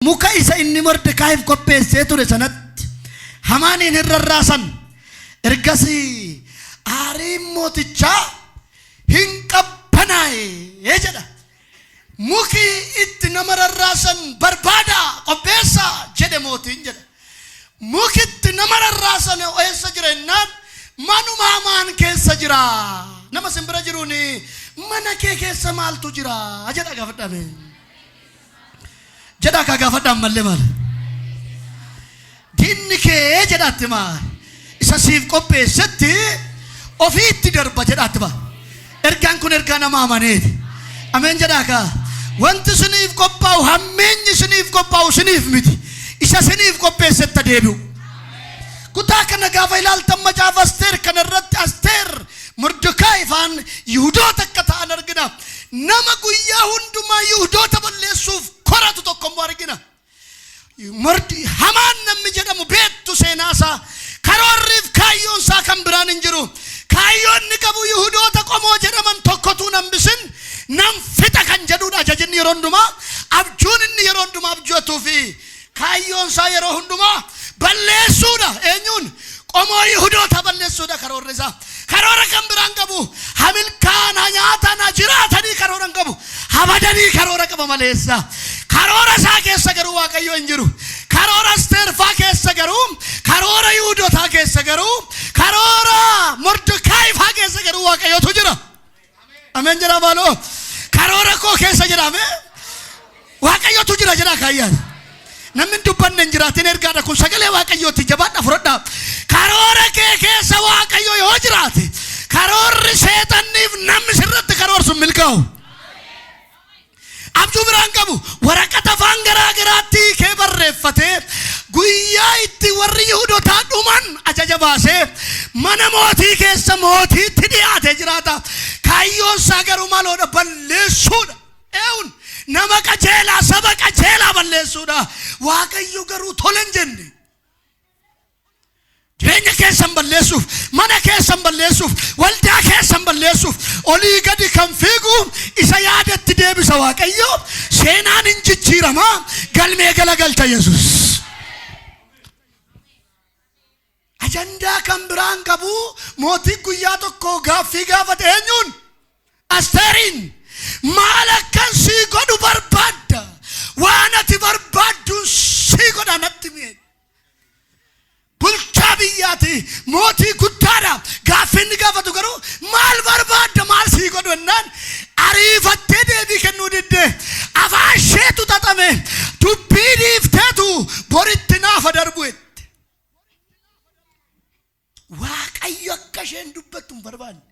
muka isa inni Mordekaayiif qopheessee ture sanatti Hamaaniin hirrarraasan. Ergasii aariin mootichaa hin qabbanaa'e jedha. Muki itti nama rarraasan barbaada qopheessa jedhe mootiin jedha. Muki itti nama rarraasan eessa jira jennaan manuma Hamaan keessa jira. Nama simbira jiruuni mana kee keessa maaltu jira jedha gaafadhame. Jedha ka gaafadhaan mallee maal. Diinni kee jedhaatti maal. Isa siif qopheessetti ofiitti darba jedhaatti maal. Ergaan kun ergaa nama amaneeti. Ameen jedhaa ka. Wanti siniif qophaa'u hammeenyi siniif qophaa'u siniif miti. Isa siniif qopheessetta deebi'u. Kutaa kana gaafa ilaaltan macaafa Asteer kana irratti Asteer Mordekaayiifaan Yihuudoota akka ta'an argina. Nama guyyaa hundumaa Yihuudoota balleessuuf koratu tokko immoo argina. Hamaan namni jedhamu beektu seenaasaa karoorriif kaayyoon isaa kan biraan hin jiru. Kaayyoon ni qabu Yihuudoota qomoo jedhaman tokkotu nambisin nam fixa kan jedhudha ajajinni yeroo hundumaa. Abjuun inni yeroo hundumaa abjootuu fi kaayyoon isaa yeroo hundumaa balleessuudha. Eenyuun qomoo Yihuudoota balleessuudha karoorri isaa. Karoora kan biraan qabu hamilkaan nyaatan jiraatanii karoora qabu habadanii karoora qaba maleessa. Karoora isaa keessa garuu Waaqayyo hin jiru. Karoora Asteerfaa keessa garuu karoora Yihuudootaa keessa garuu karoora Mordekaayiifaa keessa garuu Waaqayyotu jira. Ameen jedhaa maaloo. Karoora koo keessa jedhame Waaqayyotu jira jedhaa kaayyaan. Namni dubbanne hin jiraatin ergaadha kun sagalee Waaqayyooti jabaadha fudhadhaa. Karoora kee keessa Waaqayyo yoo jiraate karoorri seexanniif namni sirratti karoorsuun milkaa'u. Abjuu biraan qabu waraqata afaan garaa garaatti kee barreeffatee guyyaa itti warri Yihuudootaa dhuman ajaja baasee mana mootii keessa mootiitti dhiyaatee jiraata. Kaayyoon isaa garuu maaloodha balleessuudha. Eewun nama qajeelaa saba qajeelaa balleessuudha. Waaqayyo garuu tole hin jenne. Jireenya keessan balleessuuf, mana keessan balleessuuf, waldaa keessan balleessuuf, olii gadi kan fiigu isa yaadatti deebisa Waaqayyo. Seenaan hin jijjiirama galmee galagalcha Yesuus. Ajandaa kan biraan qabu mootii guyyaa tokko gaaffii gaafate eenyuun? Asteeriin maal akkan sii godhu barbaadda? Waan ati barbaaddu sii godha natti mi'e. Bulchaa biyyaati mootii guddaadha. Gaaffiin gaafatu garuu maal barbaadda maal sii godhu jennaan ariifattee deebii kennuu didde afaan isheetu xaxame dubbii dhiifteetu boritti naafa darbu jette. Waaqayyo akka isheen dubbattu hin barbaanne.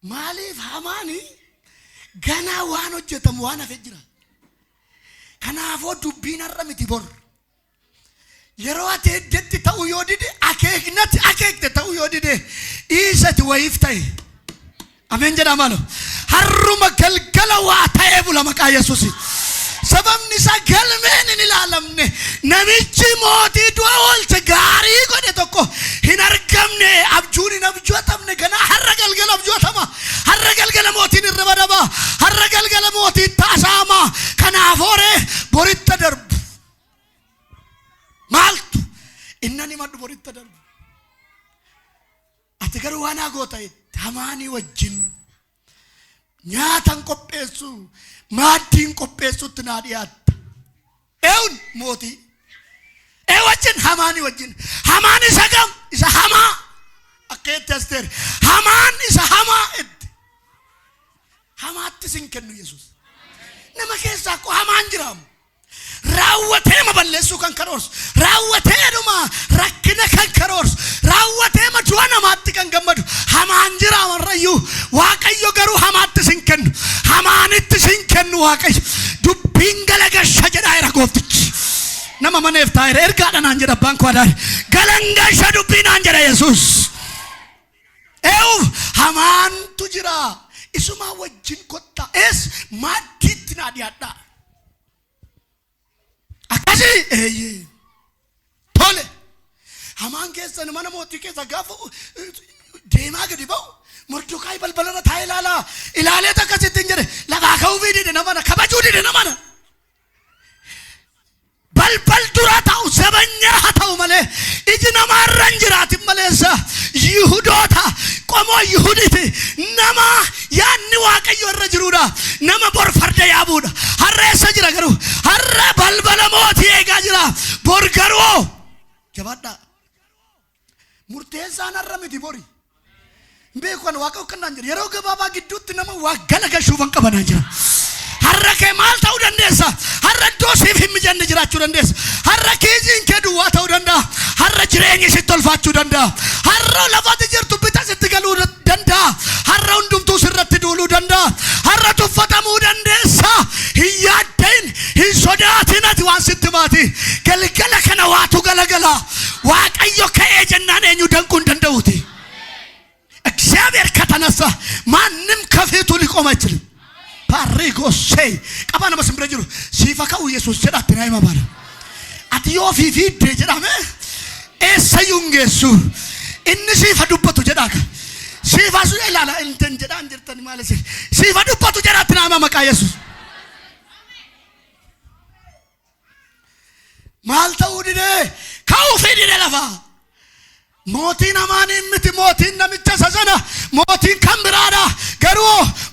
Maaliif Hamaani ganaa waan hojjetamu waan hafe jira. Kanaafoo dubbiin har'a miti bor. Yeroo ati eddetti ta'u yoo dide akeeknatti akeekte ta'u yoo dide dhiisati wayiif ta'e. Ameen jedhaa maalo. Harruma galgala waa ta'ee bula maqaa Yesuusi. Sababni isaa galmeen hin ilaalamne namichi mootii du'a oolche gaarii godhe tokko hin argamne. Abjuun hin abjootamne ganaa har'a galgala abjootama. Har'a galgala mootiin irra badama. Har'a galgala mootiin taasaama. Kanaafoo boritta darbu. Maaltu innani maddu boritta darbu. Ati garuu waan goota Hamaanii wajjin nyaatan qopheessu maaddiin qopheessutti naa dhiyaatta. Eewun mootii wajjin Hamaanii wajjin. Hamaan isa gam isa hamaa akka itti Asteer. Hamaan isa hamaa itti hamaatti sin kennu Yesuus. Nama keessaa akkoo hamaan jiraamu. Raawwatee ma balleessuu kan karoorsu. Raawwatee dhuma rakkina kan karoorsu. Raawwatee ma du'a namaatti kan gammadu. Hamaan jiraamarrayyuu Waaqayyo garuu hamaatti sin kennu. Hamaanitti sin kennu Waaqayyo. Dubbiin galagasha jedhaa era gooftichi. Nama maneef taa'eera ergaadha naan jedha abbaan koo adaare. Galangasha dubbii naan jedha Yesuus. Eewuf hamaantu jira. Isumaa wajjin kottaa ees maaddiitti naa dhiyaadhaa. Akkasii eeyyee tole. Hamaan keessan mana mootii keessa gaafa deemaa gadi ba'u Mordekaayi balbalarra taa'ee ilaalee akkasitti hin jedhe lafaa ka'uu fi dide namana kabajuu dide namana. balbal dura ta'u zabanya ta'u male ijna marranjiraati maleessa Yihudota qomo Yihuditi nama yaanni waaqayyo irra jiruudha nama bor farda yaabuudha harreessa jira garuu harre balbala mootii eegaa jira bor garuu jabadha murteessaan harra miti bori beekwan waaqo kannaan jira yeroo gabaabaa gidduutti nama waggala gashuufan qabanaa jira harra kee maal ta'uu dandeessa harra doosiif hin mijanne jiraachuu dandeessa harra kiiziin kee duwwaa ta'uu danda'a harra jireenyi sitti olfaachuu danda'a harra lafatti jirtu bita sitti galuu danda'a harra hundumtuu sirratti duuluu danda'a harra tuffatamuu dandeessa hin yaaddain hin sodaatin ati waan sitti baati galgala kana waatu galagala waaqayyo ka'ee jennaan eenyu danquu hin danda'uuti እግዚአብሔር ከተነሳ ማንም ከፊቱ ሊቆም አይችልም ፓሪጎሴ ቀባና መስምረ ጅሩ ሲፈካው ኢየሱስ ጀዳት ናይማ ባለ አትዮ ፊፊ ደጀዳመ ኤሰዩንጌሱ እንሲ ፈዱበቱ ጀዳከ ሲፋሱ ይላላ እንተን ጀዳ እንድርተን ማለት ሲፈዱበቱ ጀዳት ናይማ መቃ ኢየሱስ ማልተው ዲደ ካውፊ ዲደ ለፋ ሞቲን አማን ምት ሞቲን ነምጨ ሰሰና ሞቲን ከምራዳ ገሩ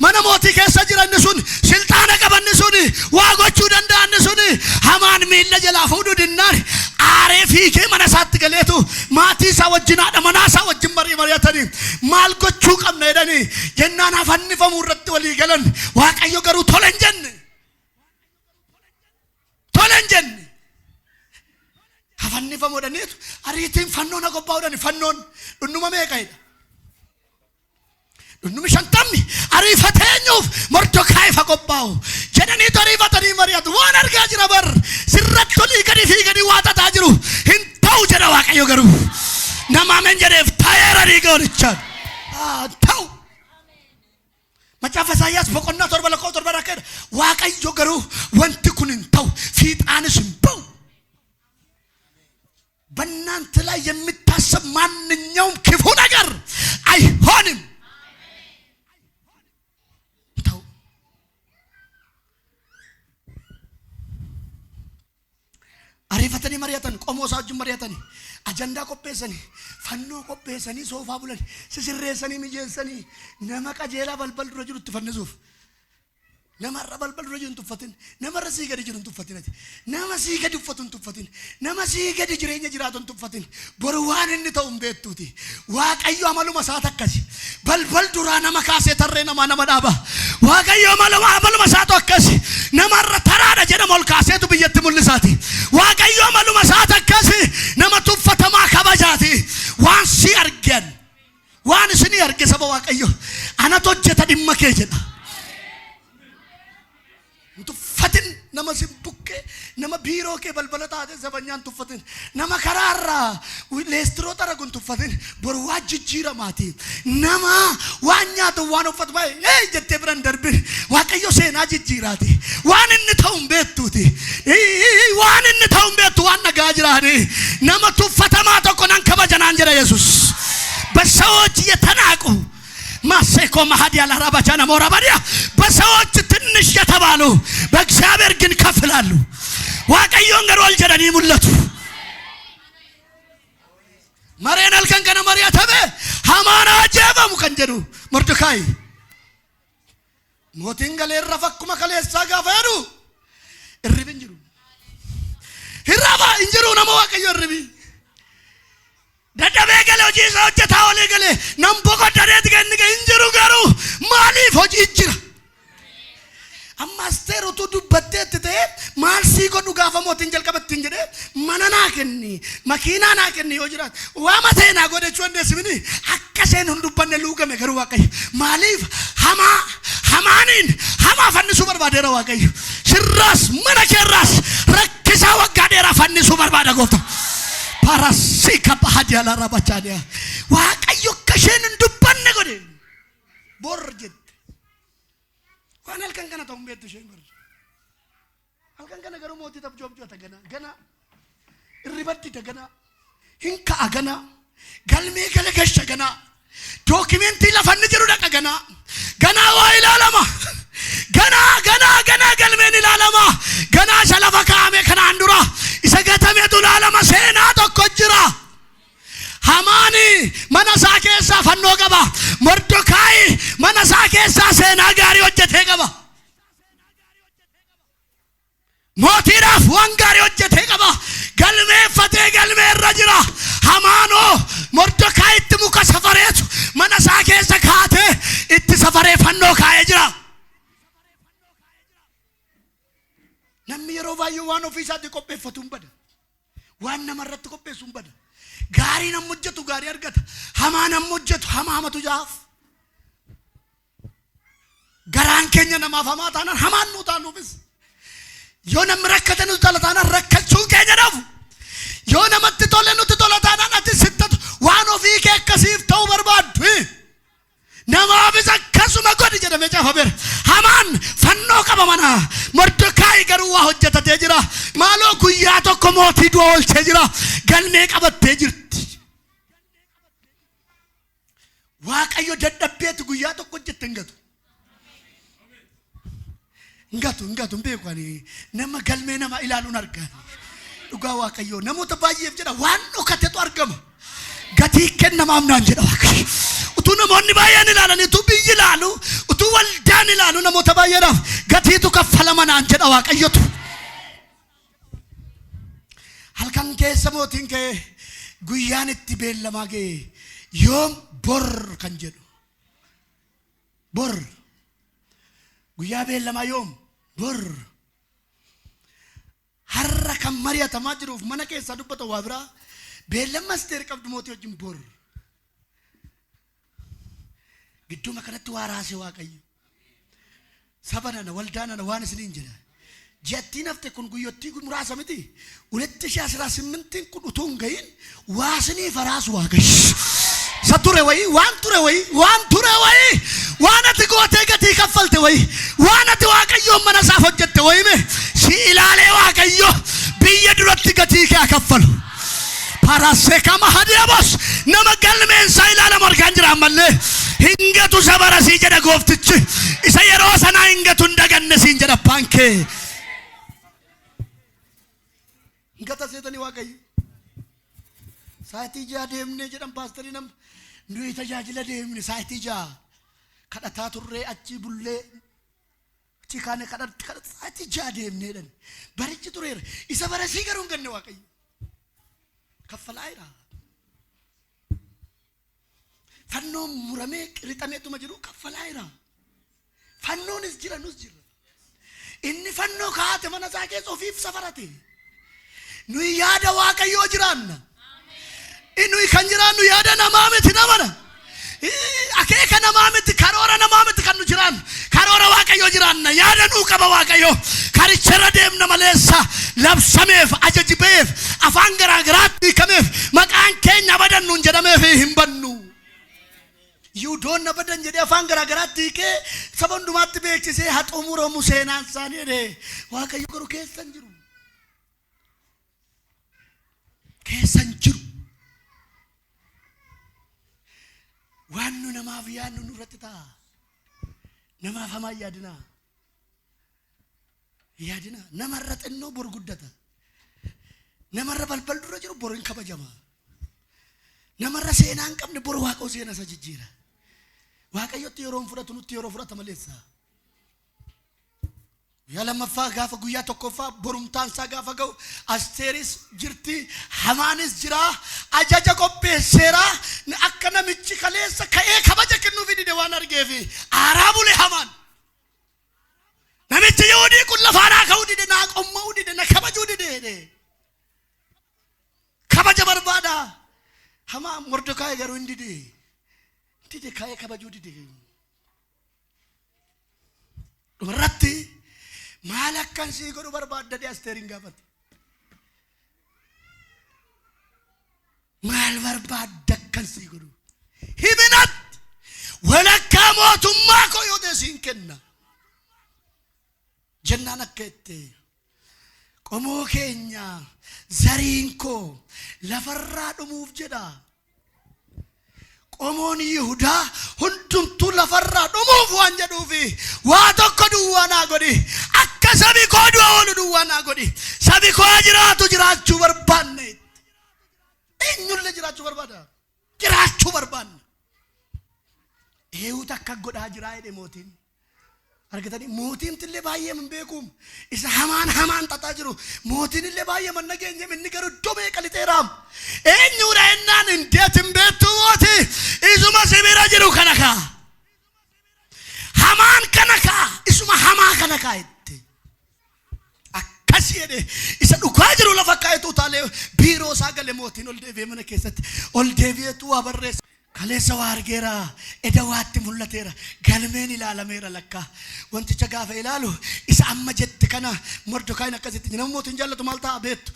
ማነ ሞቲ ከሰ ጅራንሱን ስልጣን ቀበንሱን ዋጎቹ ደንዳንሱን አማን ሚለ ጀላፉዱ ድናር አሬፊኬ መነሳት ገሌቱ ማቲ ሳወጅና ደመናሳ ወጅ መሪያተኒ ማልጎቹ ቀምነ ሄደኒ የናና ፈንፈሙ ረጥ ወሊ ገለን ዋቀዮ ገሩ ቶለንጀን hafannifa modanitu ariitiin fannoon agobbaa'uudhaan fannoon dhunnuma meeqaidha dhunnumi shantammi ariifateenyuuf Mordokaayiif agobbaa'u jedhaniitu ariifatanii mari'atu waan argaa jira bar sirratti olii gadi fiiganii waa xaxaa jiru hin ta'u jedha waaqayyo garuu nama amen jedheef taa'eeranii goorichaan ta'u macaafa Isaayyaas boqonnaa 7 rakkeedha waaqayyo garuu wanti kun hin ta'u fiixaanis hin ba'u በእናንተ ላይ የምታሰብ ማንኛውም ክፉ ነገር አይሆንም ተው አሪፈተኒ መሪያተን ቆሞሳጅ መሪያተኒ አጀንዳ ቆጴሰኒ ፈኖ ቆጴሰኒ ሶፋ ብለን ሲስሬሰኒ ሚጀሰኒ ነመቀ ጄላ በልበል ረጅሉ ተፈነሱፍ ነመረ በልበል ረጅሉ ተፈትን ነመረ ሲገድ ጅሩን ተፈትነት ነመሲ ገድ ፈቱን ተፈትን ነመሲ ገድ ጅሬኛ ጅራቱን ተፈትን ቦርዋን እንተውም ቤቱቲ ዋቀዩ አመሉ መሳተከሲ በልበል ዱራ ነመካሴ ተረና ማነመዳባ ዋቀዩ አመሉ መሳተከሲ ነመረ ተራዳ ጀነ ሞልካሴቱ በየት ሙልሳቲ ዋቀዩ አመሉ መሳተከሲ ነመቱ ፈተማ ከበጃቲ ዋንሲ አርገን ዋንስኒ አርገ ሰበ ዋቀዩ አናቶጀ ተድመከ ጀዳ tufatin nama simbukke nama biro ke balbalata ade zabanyan tufatin nama karara lestro taragun tufatin borwa jijjira mati nama wanya to wano fatbay jette bran darbi waqayyo sena jijjirati wanin tawum betuti wanin tawum betu wanna gajirani nama tufatama to konan kabajanan jira yesus በሰዎች የተናቁ ማሰኮ ማሃዲያ ለራባቻና ሞራባዲያ በሰዎች ትንሽ የተባሉ በእግዚአብሔር ግን ከፍላሉ ዋቀዮን ገር ወልጀዳኒ ሙለቱ ማሪያናል ከንከነ ማሪያ ተበ ሃማና ጀባሙ ከንጀዱ ሞርዶካይ ሞቲንገለ ረፈኩማ ከለሳ ጋፈሩ እርብንጅሩ ሂራባ እንጅሩ ነሞ ዋቀዮ እርቢ dadhabe gale hojii isa hojjetaa olee gale nam boqoddareeti gannige injiru garuu maaliif hojii jira amma asteerutu dubbatteetti ta'e maal sii godhu gaafa mootiin jalqabattiin jedhee mana naa kenni makiinaa naa kenni yoo jiraat waama ta'e naa godhechuu dandeessimini akka isheen hin dubbanne luugame garuu waaqayyo maaliif hamaaniin hamaa fannisuu barbaadeera waaqayyo sirraas mana keerraas rakkisaa waggaa dheeraa fannisuu barbaada goofta parasika bahadia la rabachadia waaqayyo kashen ndubban negode borjet wanal kan kana tom betu shen bar al kan kana garu moti tab job jota gana iribatti tagana hinka agana galme gale gasha gana documenti la fanni jiru daga gana wa ilalama gana galme ni lalama gana shalafa kaame kana andura isa gatame dulaalama seenaa tokko jira. Hamaani mana isaa keessaa fannoo qaba. Mordokaayi mana isaa keessaa seenaa gaarii hojjetee qaba. mootiidhaaf waan gaarii hojjetee qaba. galmeeffatee galmeerra jira. Hamaanoo Mordokaayitti muka safareetu mana isaa keessa kaatee itti safaree fannoo kaa'ee jira. namni yeroo baay'ee waan ofii isaatti qopheeffatu hin bada. waan namarratti qopheessu hin bada. gaarii nam hojjetu gaarii argata. hamaa nam hojjetu hamaamatu jaaf. garaan keenya namaaf hamaa taanaan hamaan nuu taanuufis. yoo namni rakkate nuti tola taanaan rakkachuu keenya dhabu. yoo namatti tole nuti tola taanaan ati sittatu waan ofii kee akkasiif ta'uu barbaaddu. namaafis akkasuma godhi jedhamee caafameera. hamaan fannoo qaba mana. Mordokaayi garuu waa hojjetatee jira. maaloo guyyaa tokko mootii du'a oolchee jira. galmee qabattee jirti. Waaqayyo dadhabbeetu guyyaa tokko hojjette hin gatu. Ngatu beekani nama galmee nama ilaaluun argan. dhugaa Waaqayyo namoota baay'eef jedha waan dhokatetu argama. gatii kennamaaf naan jedha Waaqayyo. utuu namoonni baay'een ilaalan utuu biyyi ilaalu utuu waldaan ilaalu namoota baay'eedhaaf gatiitu kaffalama naan jedha Waaqayyotu. halkan keessa mootiin kee guyyaan itti beellamaa gee yoom bor kan jedhu. bor guyyaa beellamaa yoom bor. har'a kan mari'atamaa jiruuf mana keessaa dubbata waa biraa. beellama Asteer qabdu mootii wajjin bor. gidduma kanatti waa raase Waaqayyo. saba nana waldaa nana waan isiniin jedha. ji'attiin hafte kun guyyottii muraasa miti. 2018 kun utuu hin gahin waa isiniif raasu Waaqayyo. sature wayi waan ture wayi waan ati gootee gatii kaffalte wayi waan ati Waaqayyoon mana isaaf hojjette wayi me si ilaalee Waaqayyo biyya duratti gatii kee kaffalu. parasee kama hadiyaabos nama galmeen isaa ilaalamu argaan jira ammallee. hingatu sabara sii jedha gooftichi. isa yeroo sanaa hingatu hin daganne siin jedha paankee. hingata seetanii Waaqayyo. saatii jaa deemnee jedhan paasterii nam nuyi tajaajila deemne saatii jaa kadhataa turree achi bullee achi kaane kadhat saatii jaa deemnee dhan barichi tureera. isa barasii garuu hin ganne Waaqayyo. kaffalaayira. fannoon muramee qirixameetuma jiru kaffalaayira. fannoonis jira nus jira. inni fannoo kaate mana isaa keessa ofiif safarate. nuyi yaada Waaqayyoo jiraanna. Inni kan jiraannu yaada namaa miti namana. akeeka namaa miti karoora namaa miti kan nu jiraannu. karoora Waaqayyoo jiraanna. yaada nuu qaba Waaqayyo. karicharra deemna maleessa labsameef ajajibeef afaan garaa garaatti hiikameef maqaan keenya badannu hin jedhameef hin bannu. Yihuudoonni badan jedhee afaan garaa garaatti hiikee saba hundumaatti beeksisee haa xumuramu seenaan isaanii jedhee Waaqayyo garuu keessan jiru. keessan jiru. waan nu namaaf yaadnu nurratti ta'a. namaaf hamaa yaadina. namarra xinnoo bor guddata. namarra balbal dura jiru bor hin kabajama. namarra seenaa hin qabne bor Waaqoo seena isa jijjiira. Waaqayyotti yeroo hin fudhatu nutti yeroo fudhata maleessa. guyyaa lammaffaa gaafa guyyaa tokkoffaa borumtaan isaa gaafa ga'u Asteeris jirti. Hamaanis jira. ajaja qopheesseera. akka namichi kaleessa ka'ee kabaja kennuuf dide waan argeef aaraa bule Hamaan. namichi Yihuudii kun lafaanaa ka'uu dide naa qomma'uu dide na kabajuu dide. kabaja barbaada. Hamaan Mordokaayi garuu hin dide. ka'ee kabajuu dide. dhumarratti maal akkan sii godhu barbaadde Asteerin gaafate. maal barbaadde akkan sii godhu. himinatti walakkaa mootummaa koo yoo ta'e siin kenna. jennaan akka itti qomoo keenya zariin koo lafarraa dhumuuf jedha. qomoon Yihudaa hundumtuu lafarraa dhumuuf waan jedhuufi waa tokko duwwaa naa godhi. akka akka sabi koo du'a oolu duwwaa naa godhi sabi koo jiraatu jiraachuu barbaanne eenyullee jiraachuu barbaada jiraachuu barbaanne eewuta akka godhaa jiraa jedhe mootiin argatanii mootiin tillee baay'ee min beekum isa hamaan xaxaa jiru mootiin illee baay'ee man nageenye inni garuu domee qalixeeraam eenyuudha ennaan indeet hin beektu mooti isuma sibira jiru kanaka hamaan kanaka isuma hamaa kanaka itti akkasii jedhe isa dhugaa jiru lafa kaayetu utaalee biiroo isaa gale mootiin ol deebi'ee mana keessatti ol deebi'eetu waa barreessa kaleessa waa argeera edawaatti mul'ateera galmeen ilaalameera lakka wanticha gaafa ilaalu isa amma jette kana Mordokaayin akkasitti nama mootiin jaallatu maal ta'a beektu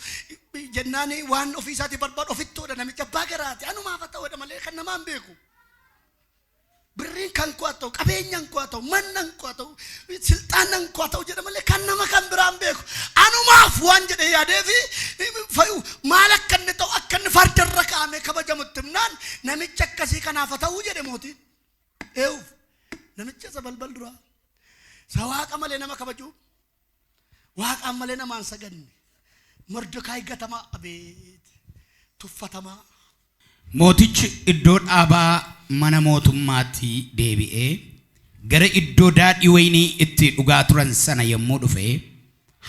jennaani waan ofii isaatii barbaadu ofittoodha namicha abbaa garaati anumaaf ta'uu dha malee kan namaan beeku birriin kan koo ta'u qabeenyaan koo ta'u mannan koo ta'u silxaanan koo ta'u jedha malee kan nama kan biraan beeku anumaaf waan jedhe yaadeefi fayu maal akka inni ta'u akka inni fardarra kaa'ame kabajamutti himnaan namicha akkasii kanaaf ta'uu jedhe mootiin eewuf namicha isa balbal duraa isa waaqa malee nama kabaju waaqaan malee namaan saganne Mordokaayi gatamaa abeet tuffatamaa mootichi iddoo dhaabaa mana mootummaatti deebi'ee gara iddoo daadhii waynii itti dhugaa turan sana yommuu dhufe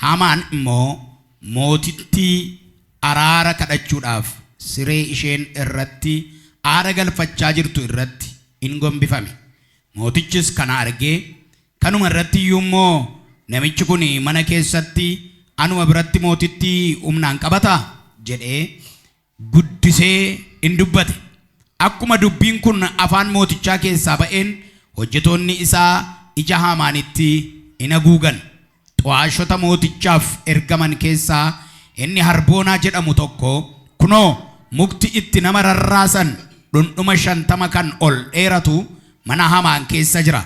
Haamaan immoo mootitti araara kadhachuudhaaf siree isheen irratti aara galfachaa jirtu irratti in gombifame mootichis kana argee kanuma irratti iyyuu immoo namichi kun mana keessatti anuma biratti mootitti humnaan qabata jedhee guddisee in dubbate akkuma dubbiin kun afaan mootichaa keessaa ba'een hojjetoonni isaa ija Haamaanitti in haguugan xu'aashota mootichaaf ergaman keessaa inni Harboonaa jedhamu tokko kunoo mukti itti nama rarraasan dhundhuma 50 kan ol dheeratu mana Haamaan keessa jira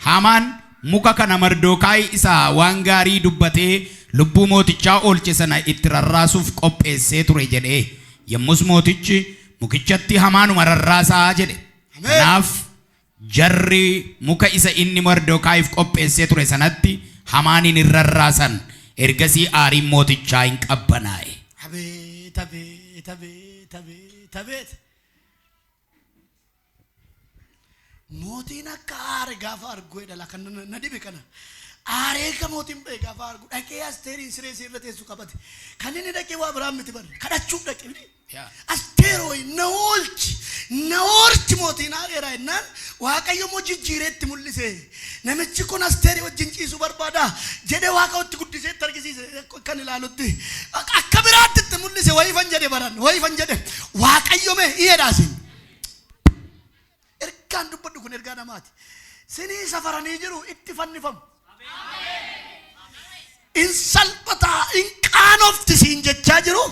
Haamaan muka kana Mordokaayi isaa waan gaarii dubbatee lubbuu mootichaa oolche sana itti rarraasuuf qopheessee ture jedhee yommus mootichi mukichatti hamaanuma rarraasaa jedhe kanaaf jarri muka isa inni Mordokaayiif qopheessee ture sanatti Haamaanin in rarraasan ergasii aariin mootichaa hin qabbanaa'e abeet abeet abeet abeet abeet mootiin akka aare gaafa argu edhala kan na dhibe kana aaree ka mootiin ba'e gaafa argu dhaqee Asteeriin siree irra teessu qabate kan inni dhaqee waa biraan miti barre kadhachuuf dhaqe Asteerooyi na oolchi mootiin aareera jennaan Waaqayyo moo jijjiireetti mul'ise namichi kun Asteerii wajjin ciisuu barbaada jedhe Waaqa itti guddiseetti argisiise kan ilaalutti akka biraatti itti mul'ise wayifan jedhe baran wayifan jedhe Waaqayyo mee iyeedhaasin ergaan dubbadhu kun ergaa namaati sinii safaranii jiru itti fannifamu in salphataa in qaanofti siin jechaa jiru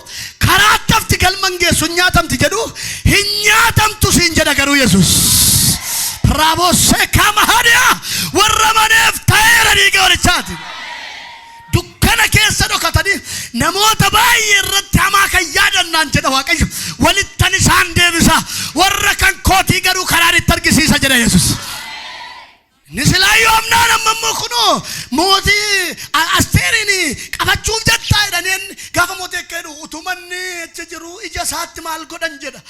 karaa tafti galman geessu nyaatamti jedhu hin nyaatamtu siin jedha garuu Yesuus raabosee kama hadiyaa warra maneef ta'eera dhiiga walichaati dukkana keessa dhokatanii namoota baay'ee irratti hamaa kan yaadannaan jedha Waaqayyo walittan isaan deebisa warra kan kootii garuu karaan itti argisiisa jedha Yesuus nisilaayyoo amnaan ammammoo kunoo mootii Asteeriin qabachuuf jettaa jedhaniin gaafa mootii akka jedhu utumanni achi jiru ija isaatti maal godhan jedha